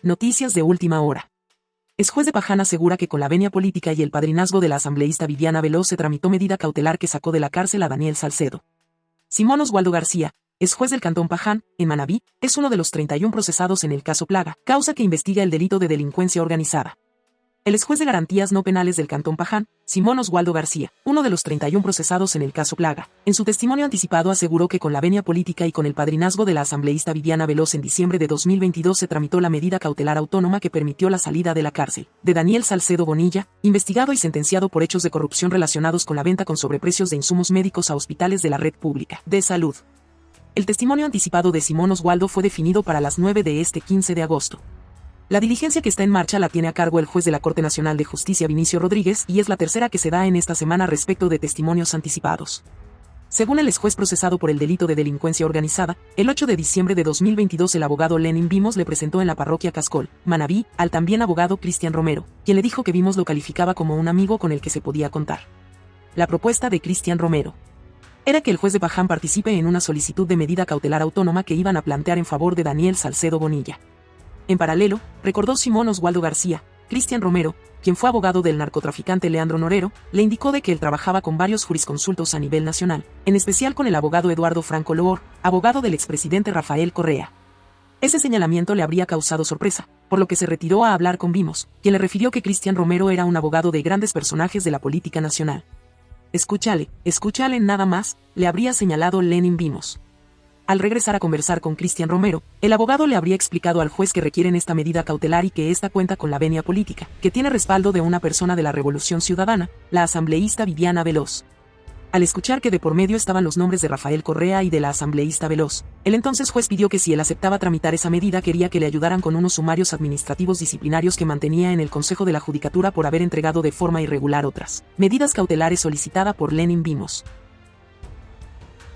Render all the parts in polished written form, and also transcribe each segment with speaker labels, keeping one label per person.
Speaker 1: Noticias de última hora. Exjuez de Paján asegura que con la venia política y el padrinazgo de la asambleísta Viviana Veloz se tramitó medida cautelar que sacó de la cárcel a Daniel Salcedo. Simón Oswaldo García, exjuez del Cantón Paján, en Manabí, es uno de los 31 procesados en el caso Plaga, causa que investiga el delito de delincuencia organizada. El exjuez de Garantías No Penales del Cantón Paján, Simón Oswaldo García, uno de los 31 procesados en el caso Plaga, en su testimonio anticipado aseguró que con la venia política y con el padrinazgo de la asambleísta Viviana Veloz en diciembre de 2022 se tramitó la medida cautelar autónoma que permitió la salida de la cárcel de Daniel Salcedo Bonilla, investigado y sentenciado por hechos de corrupción relacionados con la venta con sobreprecios de insumos médicos a hospitales de la red pública de salud. El testimonio anticipado de Simón Oswaldo fue definido para las 9 de este 15 de agosto. La diligencia que está en marcha la tiene a cargo el juez de la Corte Nacional de Justicia Vinicio Rodríguez y es la tercera que se da en esta semana respecto de testimonios anticipados. Según el exjuez procesado por el delito de delincuencia organizada, el 8 de diciembre de 2022 el abogado Lenin Vimos le presentó en la parroquia Cascol, Manabí, al también abogado Cristian Romero, quien le dijo que Vimos lo calificaba como un amigo con el que se podía contar. La propuesta de Cristian Romero era que el juez de Paján participe en una solicitud de medida cautelar autónoma que iban a plantear en favor de Daniel Salcedo Bonilla. En paralelo, recordó Simón Oswaldo García, Cristian Romero, quien fue abogado del narcotraficante Leandro Norero, le indicó de que él trabajaba con varios jurisconsultos a nivel nacional, en especial con el abogado Eduardo Franco Loor, abogado del expresidente Rafael Correa. Ese señalamiento le habría causado sorpresa, por lo que se retiró a hablar con Vimos, quien le refirió que Cristian Romero era un abogado de grandes personajes de la política nacional. Escúchale nada más, le habría señalado Lenin Vimos. Al regresar a conversar con Cristian Romero, el abogado le habría explicado al juez que requieren esta medida cautelar y que esta cuenta con la venia política, que tiene respaldo de una persona de la Revolución Ciudadana, la asambleísta Viviana Veloz. Al escuchar que de por medio estaban los nombres de Rafael Correa y de la asambleísta Veloz, el entonces juez pidió que si él aceptaba tramitar esa medida quería que le ayudaran con unos sumarios administrativos disciplinarios que mantenía en el Consejo de la Judicatura por haber entregado de forma irregular otras medidas cautelares solicitada por Lenin Vimos.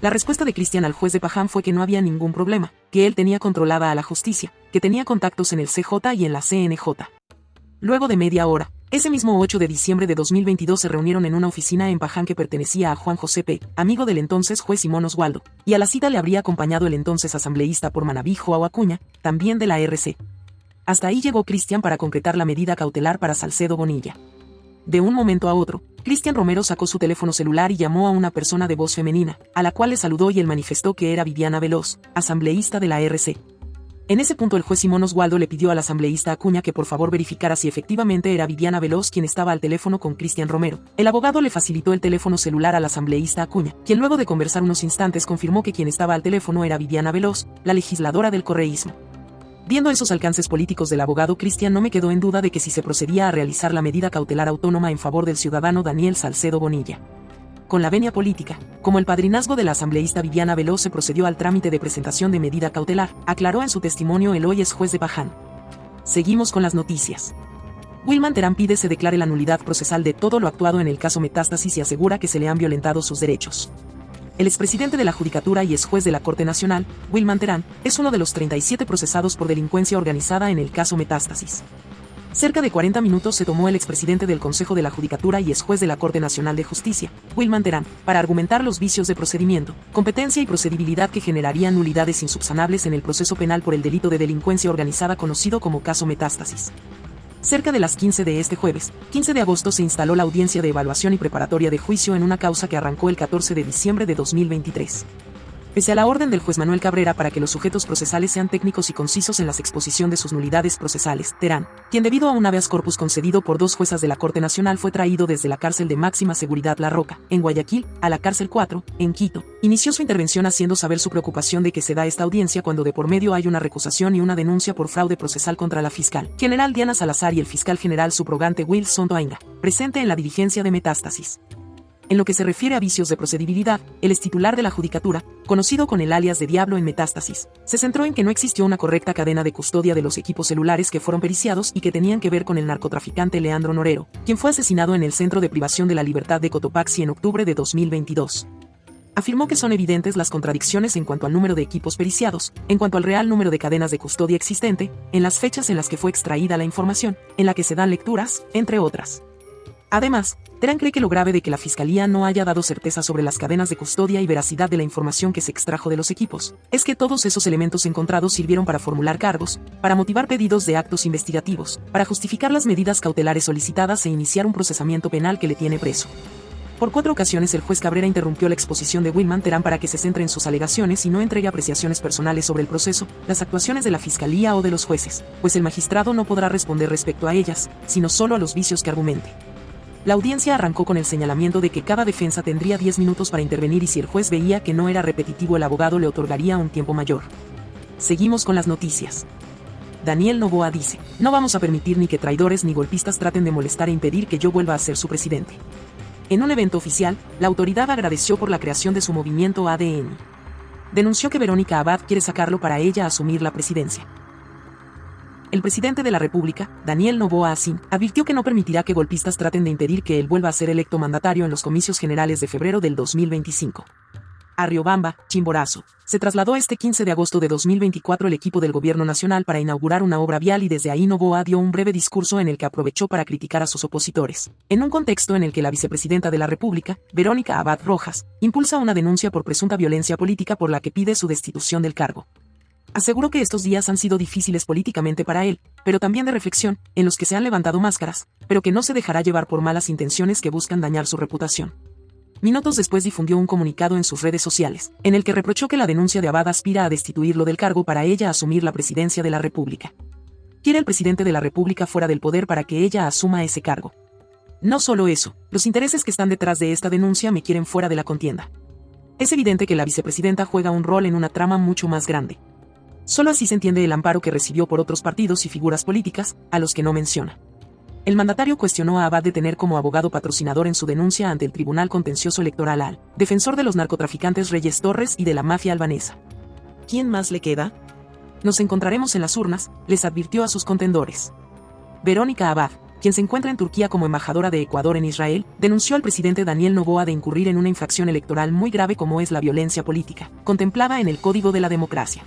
Speaker 1: La respuesta de Cristian al juez de Paján fue que no había ningún problema, que él tenía controlada a la justicia, que tenía contactos en el CJ y en la CNJ. Luego de media hora, ese mismo 8 de diciembre de 2022 se reunieron en una oficina en Paján que pertenecía a Juan José P., amigo del entonces juez Simón Oswaldo, y a la cita le habría acompañado el entonces asambleísta por Manabí Joao Acuña, también de la RC. Hasta ahí llegó Cristian para concretar la medida cautelar para Salcedo Bonilla. De un momento a otro, Cristian Romero sacó su teléfono celular y llamó a una persona de voz femenina, a la cual le saludó y él manifestó que era Viviana Veloz, asambleísta de la RC. En ese punto el juez Simón Oswaldo le pidió al asambleísta Acuña que por favor verificara si efectivamente era Viviana Veloz quien estaba al teléfono con Cristian Romero. El abogado le facilitó el teléfono celular al asambleísta Acuña, quien luego de conversar unos instantes confirmó que quien estaba al teléfono era Viviana Veloz, la legisladora del correísmo. Viendo esos alcances políticos del abogado Cristian, no me quedó en duda de que si se procedía a realizar la medida cautelar autónoma en favor del ciudadano Daniel Salcedo Bonilla. Con la venia política, como el padrinazgo de la asambleísta Viviana Veloz se procedió al trámite de presentación de medida cautelar, aclaró en su testimonio el hoy exjuez de Paján. Seguimos con las noticias. Wilman Terán pide se declare la nulidad procesal de todo lo actuado en el caso Metástasis y asegura que se le han violentado sus derechos. El expresidente de la Judicatura y exjuez de la Corte Nacional, Wilman Terán, es uno de los 37 procesados por delincuencia organizada en el caso Metástasis. Cerca de 40 minutos se tomó el expresidente del Consejo de la Judicatura y exjuez de la Corte Nacional de Justicia, Wilman Terán, para argumentar los vicios de procedimiento, competencia y procedibilidad que generarían nulidades insubsanables en el proceso penal por el delito de delincuencia organizada conocido como caso Metástasis. Cerca de las 15 de este jueves, 15 de agosto se instaló la audiencia de evaluación y preparatoria de juicio en una causa que arrancó el 14 de diciembre de 2023. Pese a la orden del juez Manuel Cabrera para que los sujetos procesales sean técnicos y concisos en la exposición de sus nulidades procesales, Terán, quien debido a un habeas corpus concedido por 2 juezas de la Corte Nacional fue traído desde la cárcel de máxima seguridad La Roca, en Guayaquil, a la cárcel 4, en Quito, inició su intervención haciendo saber su preocupación de que se da esta audiencia cuando de por medio hay una recusación y una denuncia por fraude procesal contra la fiscal general Diana Salazar y el fiscal general subrogante Wilson Toainga, presente en la diligencia de Metástasis. En lo que se refiere a vicios de procedibilidad, el extitular de la Judicatura, conocido con el alias de Diablo en Metástasis, se centró en que no existió una correcta cadena de custodia de los equipos celulares que fueron periciados y que tenían que ver con el narcotraficante Leandro Norero, quien fue asesinado en el Centro de Privación de la Libertad de Cotopaxi en octubre de 2022. Afirmó que son evidentes las contradicciones en cuanto al número de equipos periciados, en cuanto al real número de cadenas de custodia existente, en las fechas en las que fue extraída la información, en la que se dan lecturas, entre otras. Además, Terán cree que lo grave de que la Fiscalía no haya dado certeza sobre las cadenas de custodia y veracidad de la información que se extrajo de los equipos, es que todos esos elementos encontrados sirvieron para formular cargos, para motivar pedidos de actos investigativos, para justificar las medidas cautelares solicitadas e iniciar un procesamiento penal que le tiene preso. Por 4 ocasiones el juez Cabrera interrumpió la exposición de Wilman Terán para que se centre en sus alegaciones y no entregue apreciaciones personales sobre el proceso, las actuaciones de la Fiscalía o de los jueces, pues el magistrado no podrá responder respecto a ellas, sino solo a los vicios que argumente. La audiencia arrancó con el señalamiento de que cada defensa tendría 10 minutos para intervenir y si el juez veía que no era repetitivo el abogado le otorgaría un tiempo mayor. Seguimos con las noticias. Daniel Noboa dice, no vamos a permitir ni que traidores ni golpistas traten de molestar e impedir que yo vuelva a ser su presidente. En un evento oficial, la autoridad agradeció por la creación de su movimiento ADN. Denunció que Verónica Abad quiere sacarlo para ella asumir la presidencia. El presidente de la República, Daniel Noboa Asín, advirtió que no permitirá que golpistas traten de impedir que él vuelva a ser electo mandatario en los comicios generales de febrero del 2025. A Riobamba, Chimborazo, se trasladó este 15 de agosto de 2024 el equipo del Gobierno Nacional para inaugurar una obra vial y desde ahí Noboa dio un breve discurso en el que aprovechó para criticar a sus opositores, en un contexto en el que la vicepresidenta de la República, Verónica Abad Rojas, impulsa una denuncia por presunta violencia política por la que pide su destitución del cargo. Aseguró que estos días han sido difíciles políticamente para él, pero también de reflexión, en los que se han levantado máscaras, pero que no se dejará llevar por malas intenciones que buscan dañar su reputación. Minutos después difundió un comunicado en sus redes sociales, en el que reprochó que la denuncia de Abad aspira a destituirlo del cargo para ella asumir la presidencia de la República. Quiere el presidente de la República fuera del poder para que ella asuma ese cargo. No solo eso, los intereses que están detrás de esta denuncia me quieren fuera de la contienda. Es evidente que la vicepresidenta juega un rol en una trama mucho más grande. Solo así se entiende el amparo que recibió por otros partidos y figuras políticas, a los que no menciona. El mandatario cuestionó a Abad de tener como abogado patrocinador en su denuncia ante el Tribunal Contencioso Electoral al defensor de los narcotraficantes Reyes Torres y de la mafia albanesa. ¿Quién más le queda? Nos encontraremos en las urnas, les advirtió a sus contendores. Verónica Abad, quien se encuentra en Turquía como embajadora de Ecuador en Israel, denunció al presidente Daniel Noboa de incurrir en una infracción electoral muy grave como es la violencia política, contemplada en el Código de la Democracia.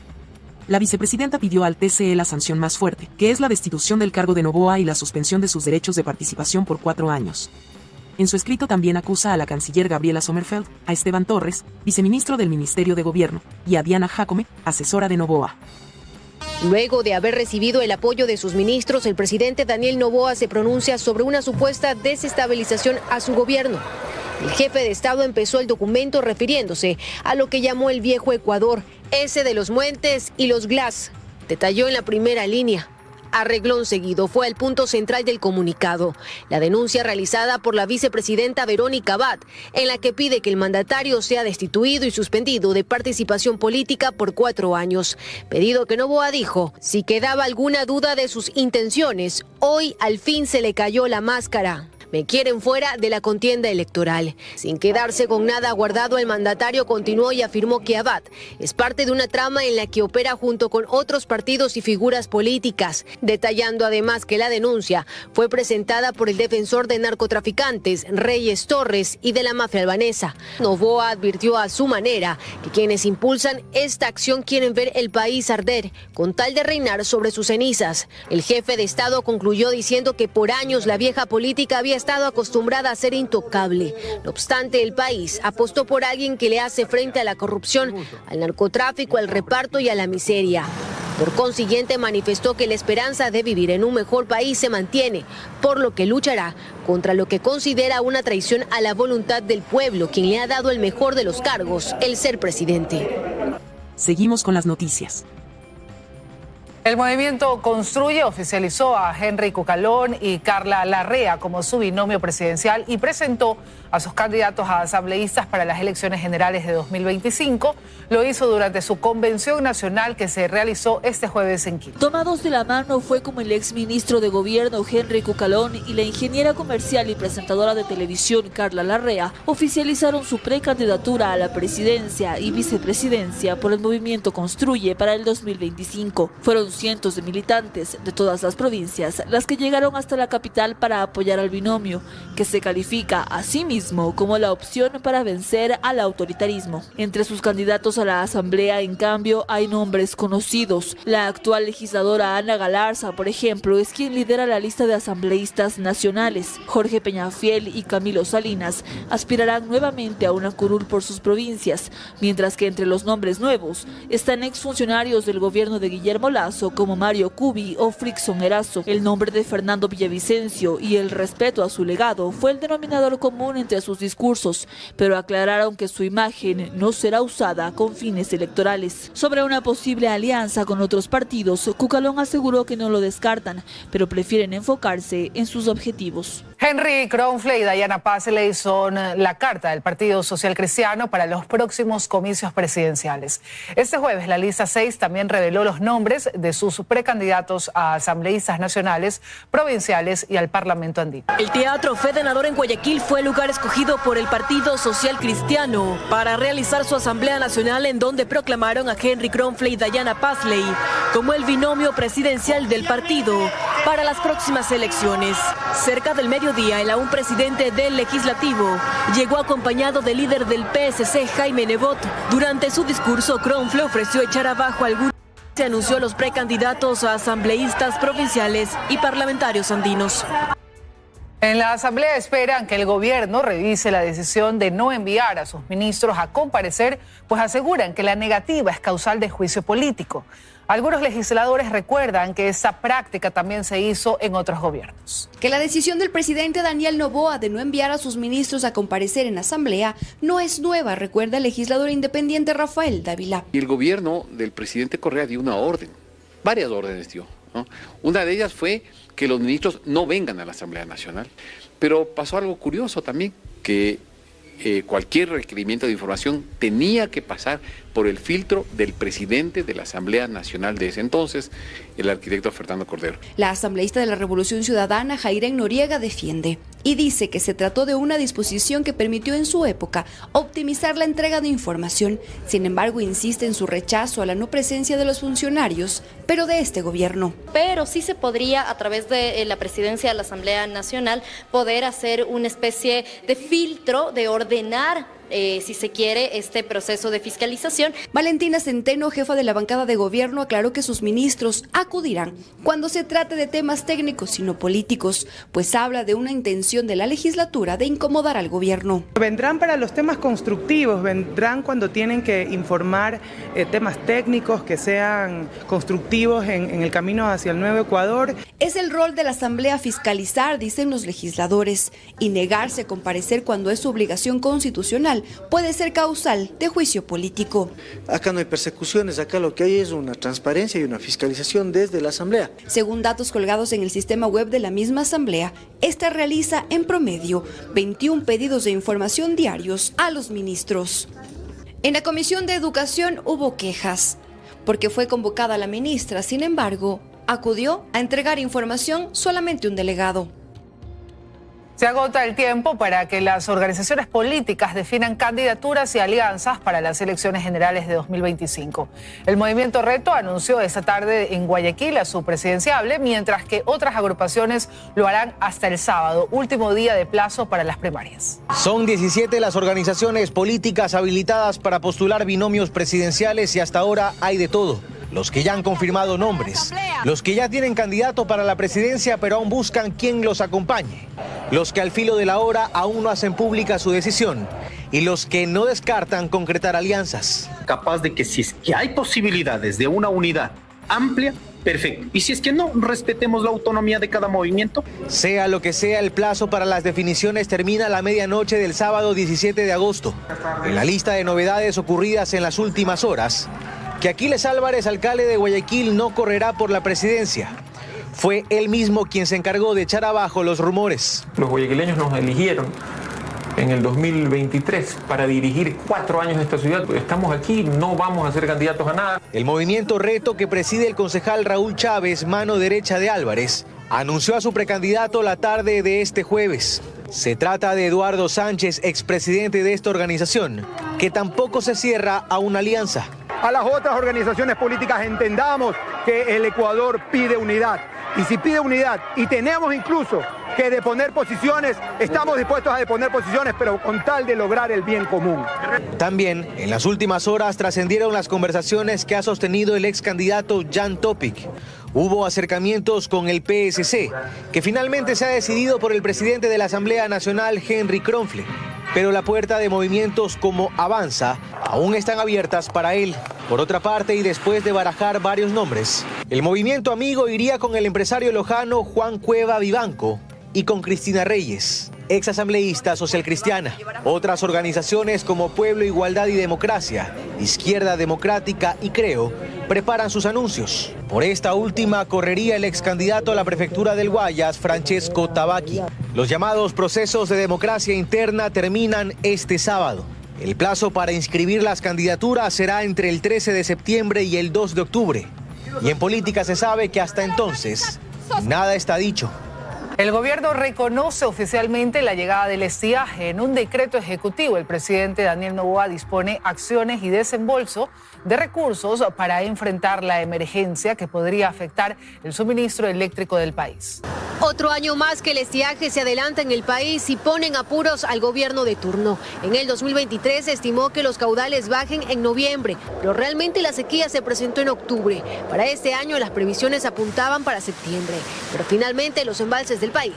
Speaker 1: La vicepresidenta pidió al TCE la sanción más fuerte, que es la destitución del cargo de Noboa y la suspensión de sus derechos de participación por 4 años. En su escrito también acusa a la canciller Gabriela Sommerfeld, a Esteban Torres, viceministro del Ministerio de Gobierno, y a Diana Jacome, asesora de Noboa.
Speaker 2: Luego de haber recibido el apoyo de sus ministros, el presidente Daniel Noboa se pronuncia sobre una supuesta desestabilización a su gobierno. El jefe de Estado empezó el documento refiriéndose a lo que llamó el viejo Ecuador, ese de los Muentes y los Glass. Detalló en la primera línea. A reglón seguido fue el punto central del comunicado, la denuncia realizada por la vicepresidenta Verónica Abad, en la que pide que el mandatario sea destituido y suspendido de participación política por 4 años. Pedido que Noboa dijo, si quedaba alguna duda de sus intenciones, hoy al fin se le cayó la máscara. Me quieren fuera de la contienda electoral. Sin quedarse con nada guardado, el mandatario continuó y afirmó que Abad es parte de una trama en la que opera junto con otros partidos y figuras políticas, detallando además que la denuncia fue presentada por el defensor de narcotraficantes, Reyes Torres, y de la mafia albanesa. Noboa advirtió a su manera que quienes impulsan esta acción quieren ver el país arder, con tal de reinar sobre sus cenizas. El jefe de Estado concluyó diciendo que por años la vieja política había estado acostumbrada a ser intocable. No obstante, el país apostó por alguien que le hace frente a la corrupción, al narcotráfico, al reparto y a la miseria. Por consiguiente, manifestó que la esperanza de vivir en un mejor país se mantiene, por lo que luchará contra lo que considera una traición a la voluntad del pueblo, quien le ha dado el mejor de los cargos, el ser presidente.
Speaker 1: Seguimos con las noticias.
Speaker 3: El movimiento Construye oficializó a Henry Cucalón y Carla Larrea como su binomio presidencial y presentó a sus candidatos a asambleístas para las elecciones generales de 2025. Lo hizo durante su convención nacional que se realizó este jueves en Quito.
Speaker 4: Tomados de la mano fue como el exministro de Gobierno Henry Cucalón y la ingeniera comercial y presentadora de televisión Carla Larrea oficializaron su precandidatura a la presidencia y vicepresidencia por el movimiento Construye para el 2025. Fueron cientos de militantes de todas las provincias las que llegaron hasta la capital para apoyar al binomio, que se califica a sí mismo como la opción para vencer al autoritarismo. Entre sus candidatos a la asamblea, en cambio, hay nombres conocidos. La actual legisladora Ana Galarza, por ejemplo, es quien lidera la lista de asambleístas nacionales. Jorge Peñafiel y Camilo Salinas aspirarán nuevamente a una curul por sus provincias, mientras que entre los nombres nuevos están exfuncionarios del gobierno de Guillermo Lasso como Mario Cubi o Frickson Erazo. El nombre de Fernando Villavicencio y el respeto a su legado fue el denominador común entre sus discursos, pero aclararon que su imagen no será usada con fines electorales. Sobre una posible alianza con otros partidos, Cucalón aseguró que no lo descartan, pero prefieren enfocarse en sus objetivos.
Speaker 3: Henry Kronfle y Diana Pazley son la carta del Partido Social Cristiano para los próximos comicios presidenciales. Este jueves la lista 6 también reveló los nombres de sus precandidatos a asambleístas nacionales, provinciales y al Parlamento andino.
Speaker 5: El Teatro Fede Nador en Guayaquil fue el lugar escogido por el Partido Social Cristiano para realizar su Asamblea Nacional, en donde proclamaron a Henry Kronfle y Diana Pazley como el binomio presidencial del partido para las próximas elecciones. Cerca del mediodía, el aún presidente del Legislativo llegó acompañado del líder del PSC, Jaime Nebot. Durante su discurso, Kronfle ofreció echar abajo algunos. Se anunció a los precandidatos a asambleístas provinciales y parlamentarios andinos.
Speaker 3: En la Asamblea esperan que el gobierno revise la decisión de no enviar a sus ministros a comparecer, pues aseguran que la negativa es causal de juicio político. Algunos legisladores recuerdan que esa práctica también se hizo en otros gobiernos.
Speaker 6: Que la decisión del presidente Daniel Noboa de no enviar a sus ministros a comparecer en asamblea no es nueva, recuerda el legislador independiente Rafael Dávila.
Speaker 7: Y el gobierno del presidente Correa dio una orden, varias órdenes dio, ¿no? Una de ellas fue que los ministros no vengan a la Asamblea Nacional, pero pasó algo curioso también, que cualquier requerimiento de información tenía que pasar por el filtro del presidente de la Asamblea Nacional de ese entonces, el arquitecto Fernando Cordero.
Speaker 6: La asambleísta de la Revolución Ciudadana, Jairén Noriega, defiende y dice que se trató de una disposición que permitió en su época optimizar la entrega de información. Sin embargo, insiste en su rechazo a la no presencia de los funcionarios, pero de este gobierno.
Speaker 8: Pero sí se podría, a través de la presidencia de la Asamblea Nacional, poder hacer una especie de filtro, de ordenar, si se quiere, este proceso de fiscalización.
Speaker 6: Valentina Centeno, jefa de la bancada de gobierno, aclaró que sus ministros acudirán cuando se trate de temas técnicos y no políticos, pues habla de una intención de la legislatura de incomodar al gobierno.
Speaker 9: Vendrán para los temas constructivos, vendrán cuando tienen que informar temas técnicos que sean constructivos en el camino hacia el nuevo Ecuador.
Speaker 6: Es el rol de la Asamblea fiscalizar, dicen los legisladores, y negarse a comparecer cuando es su obligación constitucional puede ser causal de juicio político.
Speaker 10: Acá no hay persecuciones, acá lo que hay es una transparencia y una fiscalización desde la Asamblea.
Speaker 6: Según datos colgados en el sistema web de la misma Asamblea, esta realiza en promedio 21 pedidos de información diarios a los ministros. En la Comisión de Educación hubo quejas, porque fue convocada la ministra, sin embargo, acudió a entregar información solamente un delegado.
Speaker 3: Se agota el tiempo para que las organizaciones políticas definan candidaturas y alianzas para las elecciones generales de 2025. El Movimiento Reto anunció esta tarde en Guayaquil a su presidenciable, mientras que otras agrupaciones lo harán hasta el sábado, último día de plazo para las primarias.
Speaker 11: Son 17 las organizaciones políticas habilitadas para postular binomios presidenciales y hasta ahora hay de todo. Los que ya han confirmado nombres, los que ya tienen candidato para la presidencia pero aún buscan quién los acompañe, los que al filo de la hora aún no hacen pública su decisión y los que no descartan concretar alianzas.
Speaker 12: Capaz de que si es que hay posibilidades de una unidad amplia, perfecto. Y si es que no, respetemos la autonomía de cada movimiento.
Speaker 11: Sea lo que sea, el plazo para las definiciones termina a la medianoche del sábado 17 de agosto. En la lista de novedades ocurridas en las últimas horas, que Aquiles Álvarez, alcalde de Guayaquil, no correrá por la presidencia. Fue él mismo quien se encargó de echar abajo los rumores.
Speaker 13: Los guayaquileños nos eligieron en el 2023 para dirigir 4 años esta ciudad. Estamos aquí, no vamos a ser candidatos a nada.
Speaker 11: El Movimiento Reto, que preside el concejal Raúl Chávez, mano derecha de Álvarez, anunció a su precandidato la tarde de este jueves. Se trata de Eduardo Sánchez, expresidente de esta organización, que tampoco se cierra a una alianza.
Speaker 14: A las otras organizaciones políticas entendamos que el Ecuador pide unidad. Y si pide unidad, y tenemos incluso que deponer posiciones, estamos dispuestos a deponer posiciones, pero con tal de lograr el bien común.
Speaker 11: También, en las últimas horas trascendieron las conversaciones que ha sostenido el ex candidato Jan Topic. Hubo acercamientos con el PSC, que finalmente se ha decidido por el presidente de la Asamblea Nacional, Henry Kronfle. Pero la puerta de movimientos como Avanza aún están abiertas para él. Por otra parte, y después de barajar varios nombres, el movimiento amigo iría con el empresario lojano Juan Cueva Vivanco y con Cristina Reyes, ex asambleísta socialcristiana. Otras organizaciones como Pueblo, Igualdad y Democracia, Izquierda Democrática y Creo preparan sus anuncios. Por esta última correría el ex candidato a la prefectura del Guayas, Francesco Tabaqui. Los llamados procesos de democracia interna terminan este sábado. El plazo para inscribir las candidaturas será entre el 13 de septiembre y el 2 de octubre. Y en política se sabe que hasta entonces nada está dicho.
Speaker 3: El gobierno reconoce oficialmente la llegada del estiaje. En un decreto ejecutivo, el presidente Daniel Noboa dispone acciones y desembolso de recursos para enfrentar la emergencia que podría afectar el suministro eléctrico del país.
Speaker 2: Otro año más que el estiaje se adelanta en el país y pone en apuros al gobierno de turno. En el 2023 se estimó que los caudales bajen en noviembre, pero realmente la sequía se presentó en octubre. Para este año las previsiones apuntaban para septiembre, pero finalmente los embalses del país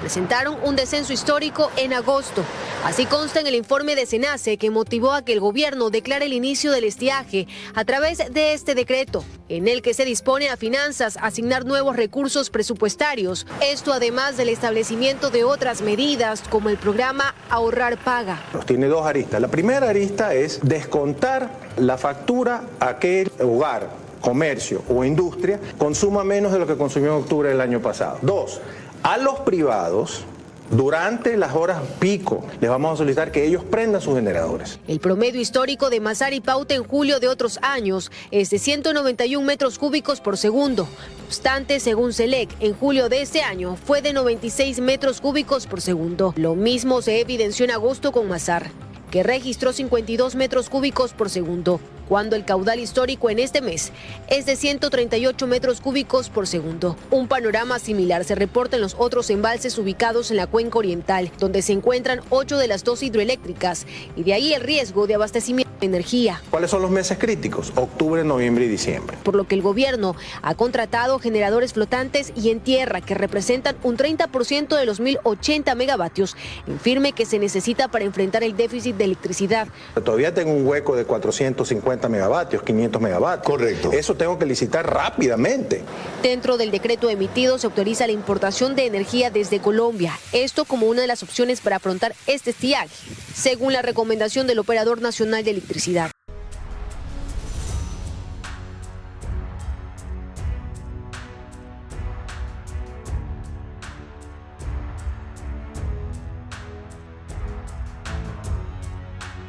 Speaker 2: presentaron un descenso histórico en agosto. Así consta en el informe de SENACE, que motivó a que el gobierno declare el inicio del estiaje a través de este decreto, en el que se dispone a finanzas asignar nuevos recursos presupuestarios. Esto además del establecimiento de otras medidas como el programa Ahorrar Paga.
Speaker 15: Tiene dos aristas. La primera arista es descontar la factura a aquel hogar, comercio o industria consuma menos de lo que consumió en octubre del año pasado. Dos, a los privados, durante las horas pico, les vamos a solicitar que ellos prendan sus generadores.
Speaker 2: El promedio histórico de Masar y Pauta en julio de otros años es de 191 metros cúbicos por segundo. No obstante, según SELEC, en julio de este año fue de 96 metros cúbicos por segundo. Lo mismo se evidenció en agosto con Masar, que registró 52 metros cúbicos por segundo, cuando el caudal histórico en este mes es de 138 metros cúbicos por segundo. Un panorama similar se reporta en los otros embalses ubicados en la cuenca oriental, donde se encuentran 8 de las 2 hidroeléctricas, y de ahí el riesgo de abastecimiento de energía.
Speaker 15: ¿Cuáles son los meses críticos? Octubre, noviembre y diciembre.
Speaker 2: Por lo que el gobierno ha contratado generadores flotantes y en tierra que representan un 30% de los 1.080 megavatios en firme que se necesita para enfrentar el déficit de electricidad.
Speaker 15: Todavía tengo un hueco de 450 megavatios, 500 megavatios.
Speaker 16: Correcto.
Speaker 15: Eso tengo que licitar rápidamente.
Speaker 2: Dentro del decreto emitido se autoriza la importación de energía desde Colombia, esto como una de las opciones para afrontar este estiaje, según la recomendación del Operador Nacional de Electricidad.